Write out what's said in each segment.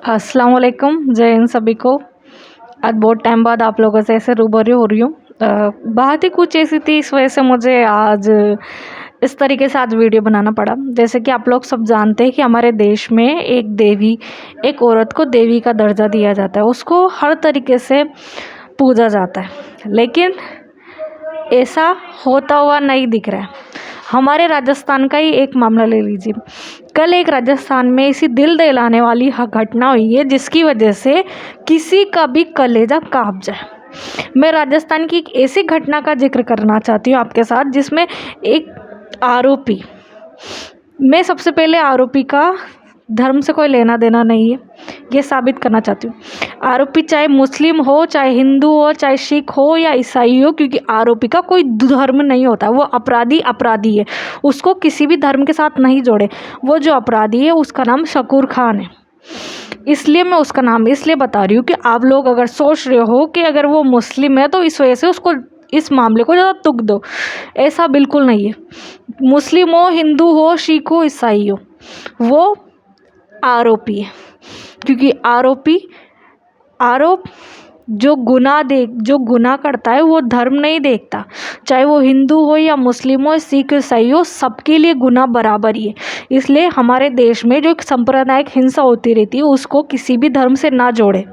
अस्सलाम वालेकुम, जय हिंद सभी को। आज बहुत टाइम बाद आप लोगों से ऐसे रूबरू हो रही हूँ। बात ही कुछ ऐसी थी, इस वजह से मुझे आज इस तरीके से आज वीडियो बनाना पड़ा। जैसे कि आप लोग सब जानते हैं कि हमारे देश में एक औरत को देवी का दर्जा दिया जाता है, उसको हर तरीके से पूजा जाता है, लेकिन ऐसा होता हुआ नहीं दिख रहा है। हमारे राजस्थान का ही एक मामला ले लीजिए। कल एक राजस्थान में ऐसी दिल दहलाने वाली घटना हुई है जिसकी वजह से किसी का भी कलेजा कांप जाए। मैं राजस्थान की एक ऐसी घटना का जिक्र करना चाहती हूँ आपके साथ, जिसमें एक आरोपी, मैं सबसे पहले आरोपी का धर्म से कोई लेना देना नहीं है, ये साबित करना चाहती हूँ। आरोपी चाहे मुस्लिम हो, चाहे हिंदू हो, चाहे सिख हो या ईसाई हो, क्योंकि आरोपी का कोई धर्म नहीं होता। वो अपराधी अपराधी है, उसको किसी भी धर्म के साथ नहीं जोड़े। वो जो अपराधी है उसका नाम शकूर खान है। इसलिए मैं उसका नाम इसलिए बता रही हूँ कि आप लोग अगर सोच रहे हो कि अगर वो मुस्लिम है तो इस वजह से उसको इस मामले को ज़्यादा तुक दो, ऐसा बिल्कुल नहीं है। मुस्लिम हो, हिंदू हो, सिख हो, ईसाई हो, वो आरोपी है। क्योंकि आरोप जो गुनाह करता है वो धर्म नहीं देखता। चाहे वो हिंदू हो या मुस्लिम हो, सिख ईसाई हो, सबके लिए गुनाह बराबर ही है। इसलिए हमारे देश में जो एक सांप्रदायिक हिंसा होती रहती है उसको किसी भी धर्म से ना जोड़े।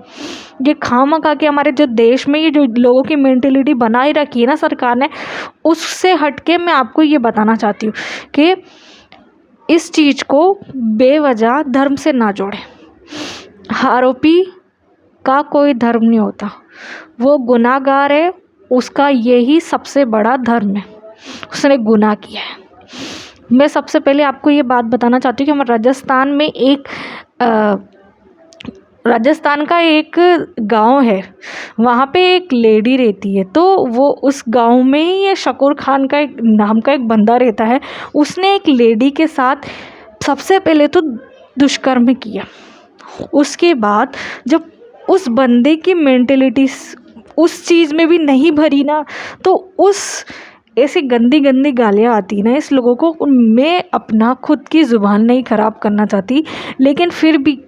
ये खामखा के हमारे जो देश में ये जो लोगों की मेंटेलिटी बनाई रखी है ना सरकार ने, उससे हटके मैं आपको ये बताना चाहती हूँ कि इस चीज़ को बेवजह धर्म से ना जोड़े। आरोपी का कोई धर्म नहीं होता, वो गुनाहगार है, उसका यही सबसे बड़ा धर्म है, उसने गुनाह किया है। मैं सबसे पहले आपको ये बात बताना चाहती हूँ कि हमारे राजस्थान का एक गांव है, वहाँ पे एक लेडी रहती है। तो वो उस गांव में ही ये शकूर खान का एक नाम का एक बंदा रहता है। उसने एक लेडी के साथ सबसे पहले तो दुष्कर्म किया। उसके बाद जब उस बंदे की मेंटेलिटी उस चीज़ में भी नहीं भरी ना, तो उस ऐसी गंदी गंदी गालियाँ आती ना इस लोगों को। मैं अपना खुद की ज़ुबान नहीं ख़राब करना चाहती, लेकिन फिर भी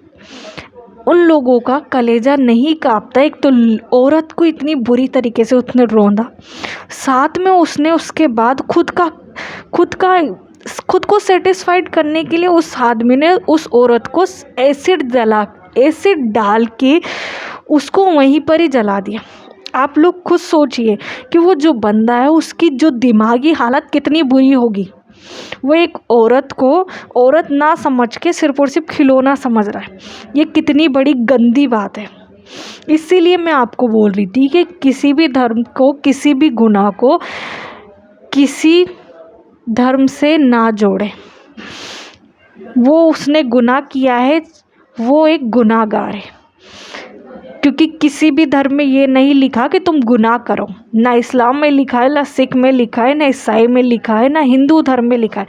उन लोगों का कलेजा नहीं कांपता। एक तो औरत को इतनी बुरी तरीके से उसने रोंदा, साथ में उसने उसके बाद खुद को सेटिस्फाइड करने के लिए उस आदमी ने उस औरत को एसिड डाल के उसको वहीं पर ही जला दिया। आप लोग खुद सोचिए कि वो जो बंदा है उसकी जो दिमागी हालत कितनी बुरी होगी। वो एक औरत को औरत ना समझ के सिर्फ और सिर्फ खिलौना समझ रहा है। ये कितनी बड़ी गंदी बात है। इसीलिए मैं आपको बोल रही थी कि किसी भी धर्म को, किसी भी गुनाह को किसी धर्म से ना जोड़े। वो उसने गुनाह किया है, वो एक गुनाहगार है। क्योंकि किसी भी धर्म में ये नहीं लिखा कि तुम गुनाह करो। ना इस्लाम में लिखा है, ना सिख में लिखा है, ना ईसाई में लिखा है, ना हिंदू धर्म में लिखा है।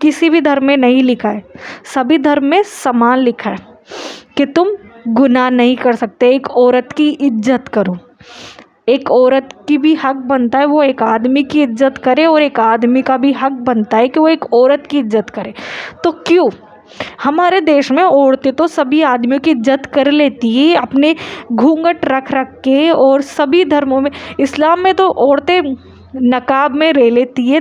किसी भी धर्म में नहीं लिखा है। सभी धर्म में समान लिखा है कि तुम गुनाह नहीं कर सकते। एक औरत की इज्जत करो। एक औरत की भी हक बनता है वो एक आदमी की इज्जत करे, और एक आदमी का भी हक बनता है कि वो एक औरत की इज्जत करे। तो क्यों हमारे देश में औरतें तो सभी आदमियों की इज्जत कर लेती है अपने घूंघट रख रख के, और सभी धर्मों में, इस्लाम में तो औरतें नकाब में रह लेती है,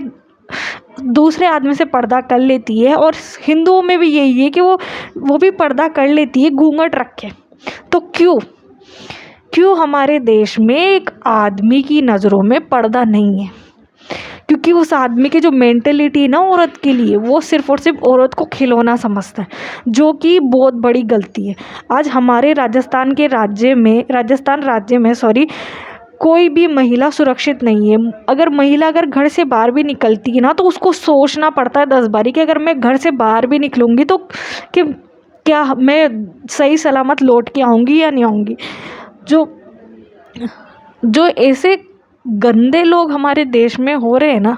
दूसरे आदमी से पर्दा कर लेती है, और हिंदुओं में भी यही है कि वो भी पर्दा कर लेती है घूंघट रख के। तो क्यों हमारे देश में एक आदमी की नज़रों में पर्दा नहीं है? क्योंकि उस आदमी की जो मेंटेलिटी है ना औरत के लिए, वो सिर्फ और सिर्फ औरत को खिलौना समझता है, जो कि बहुत बड़ी गलती है। आज हमारे राजस्थान राज्य में कोई भी महिला सुरक्षित नहीं है। अगर महिला घर से बाहर भी निकलती है ना, तो उसको सोचना पड़ता है 10 बारी कि अगर मैं घर से बाहर भी निकलूँगी तो कि क्या मैं सही सलामत लौट के आऊँगी या नहीं आऊँगी। जो ऐसे गंदे लोग हमारे देश में हो रहे हैं ना,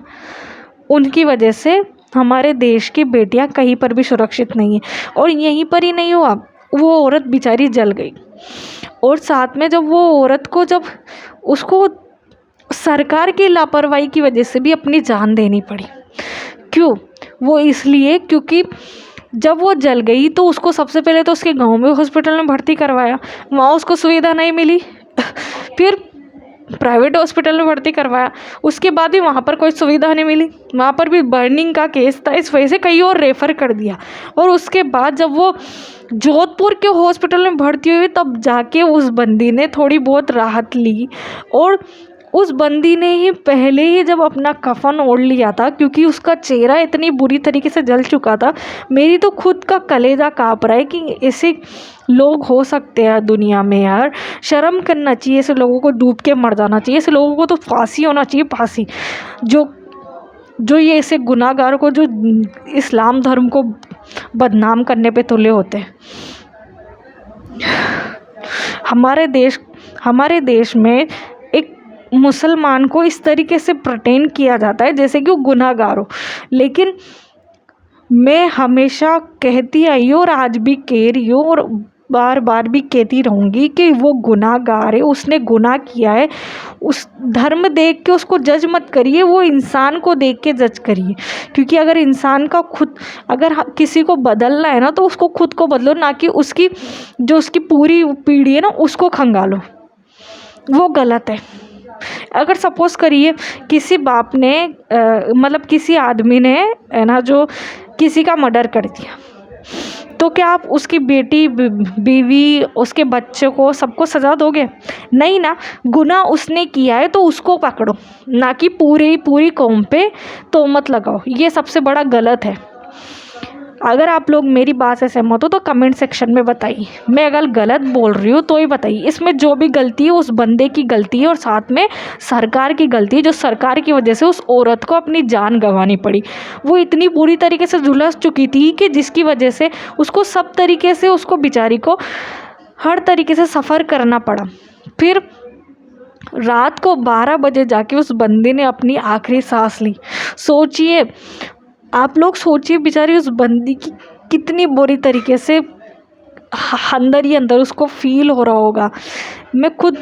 उनकी वजह से हमारे देश की बेटियां कहीं पर भी सुरक्षित नहीं है। और यहीं पर ही नहीं हुआ, वो औरत बेचारी जल गई, और साथ में जब वो औरत को उसको सरकार की लापरवाही की वजह से भी अपनी जान देनी पड़ी। क्यों? वो इसलिए क्योंकि जब वो जल गई तो उसको सबसे पहले तो उसके गांव में हॉस्पिटल में भर्ती करवाया, वहाँ उसको सुविधा नहीं मिली। फिर प्राइवेट हॉस्पिटल में भर्ती करवाया, उसके बाद भी वहाँ पर कोई सुविधा नहीं मिली, वहाँ पर भी बर्निंग का केस था, इस वजह से कहीं और रेफ़र कर दिया। और उसके बाद जब वो जोधपुर के हॉस्पिटल में भर्ती हुई तब जाके उस बंदी ने थोड़ी बहुत राहत ली। और उस बंदी ने ही पहले ही जब अपना कफन ओढ़ लिया था, क्योंकि उसका चेहरा इतनी बुरी तरीके से जल चुका था, मेरी तो खुद का कलेजा काँप रहा है कि ऐसे लोग हो सकते हैं दुनिया में यार। शर्म करना चाहिए, ऐसे लोगों को डूब के मर जाना चाहिए, ऐसे लोगों को तो फांसी होना चाहिए, फांसी। जो ये ऐसे गुनाहगारों को, जो इस्लाम धर्म को बदनाम करने पे तुले होते हैं। हमारे देश में एक मुसलमान को इस तरीके से प्रेटेंड किया जाता है जैसे कि वो गुनाहगार हो। लेकिन मैं हमेशा कहती आई हूँ और आज भी कह रही हूँ और बार बार भी कहती रहूँगी कि वो गुनाहगार है, उसने गुनाह किया है। उस धर्म देख के उसको जज मत करिए, वो इंसान को देख के जज करिए। क्योंकि अगर इंसान का अगर किसी को बदलना है ना तो उसको खुद को बदलो, ना कि उसकी पूरी पीढ़ी है ना उसको खंगालो, वो गलत है। अगर सपोज़ करिए किसी बाप ने मतलब किसी आदमी ने है ना जो किसी का मर्डर कर दिया, तो क्या आप उसकी बेटी, बीवी, उसके बच्चे को सबको सज़ा दोगे? नहीं ना। गुनाह उसने किया है तो उसको पकड़ो, ना कि पूरी कौम पे तोहमत लगाओ। ये सबसे बड़ा गलत है। अगर आप लोग मेरी बात से सहमत हो तो कमेंट सेक्शन में बताइए। मैं अगर गलत बोल रही हूँ तो ही बताइए। इसमें जो भी गलती है उस बंदे की गलती है और साथ में सरकार की गलती है, जो सरकार की वजह से उस औरत को अपनी जान गंवानी पड़ी। वो इतनी बुरी तरीके से झुलस चुकी थी कि जिसकी वजह से उसको सब तरीके से, उसको बेचारी को हर तरीके से सफ़र करना पड़ा। फिर रात को 12 बजे जाके उस बंदे ने अपनी आखिरी सांस ली। सोचिए, आप लोग सोचिए बेचारी उस बंदी की कितनी बुरी तरीके से अंदर ही अंदर उसको फील हो रहा होगा। मैं खुद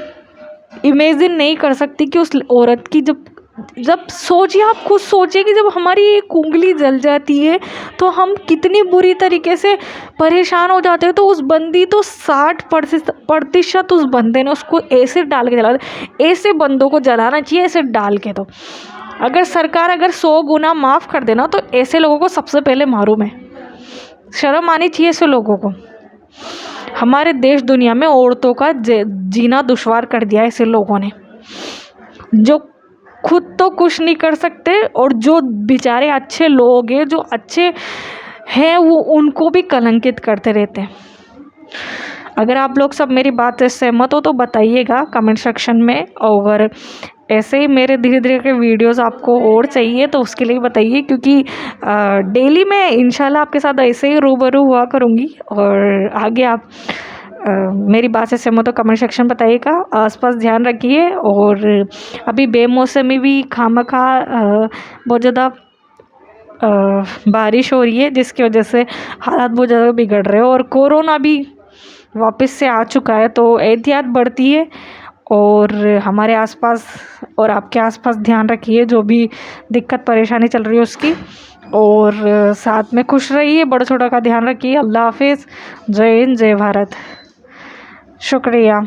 इमेजिन नहीं कर सकती कि उस औरत की जब सोचिए, आप खुद सोचिए कि जब हमारी एक उंगली जल जाती है तो हम कितनी बुरी तरीके से परेशान हो जाते हैं। तो उस बंदी तो 60% उस बंदे ने उसको एसिड डाल के जला दिया। ऐसे बंदों को जलाना चाहिए एसिड डाल के। तो अगर सरकार 100 गुना माफ़ कर देना तो ऐसे लोगों को सबसे पहले मारूँ मैं। शर्म आनी चाहिए ऐसे लोगों को। हमारे देश दुनिया में औरतों का जीना दुश्वार कर दिया ऐसे लोगों ने, जो खुद तो कुछ नहीं कर सकते और जो बेचारे अच्छे लोग हैं, जो अच्छे हैं, वो उनको भी कलंकित करते रहते हैं। अगर आप लोग सब मेरी बात से सहमत हो तो बताइएगा कमेंट सेक्शन में। और ऐसे ही मेरे धीरे धीरे के वीडियोस आपको और चाहिए तो उसके लिए बताइए, क्योंकि डेली मैं इंशाल्लाह आपके साथ ऐसे ही रूबरू हुआ करूँगी। और आगे आप मेरी बात से सहमत हो कमेंट सेक्शन बताइएगा। आसपास ध्यान रखिए। और अभी बेमौसमी भी खामखा बहुत ज़्यादा बारिश हो रही है, जिसकी वजह से हालात बहुत ज़्यादा बिगड़ रहे हैं। और कोरोना भी वापस से आ चुका है, तो एहतियात बढ़ती है। और हमारे आसपास और आपके आसपास ध्यान रखिए, जो भी दिक्कत परेशानी चल रही है उसकी। और साथ में खुश रहिए, बड़ा छोटा का ध्यान रखिए। अल्लाह हाफिज़। जय हिंद, जय भारत। शुक्रिया।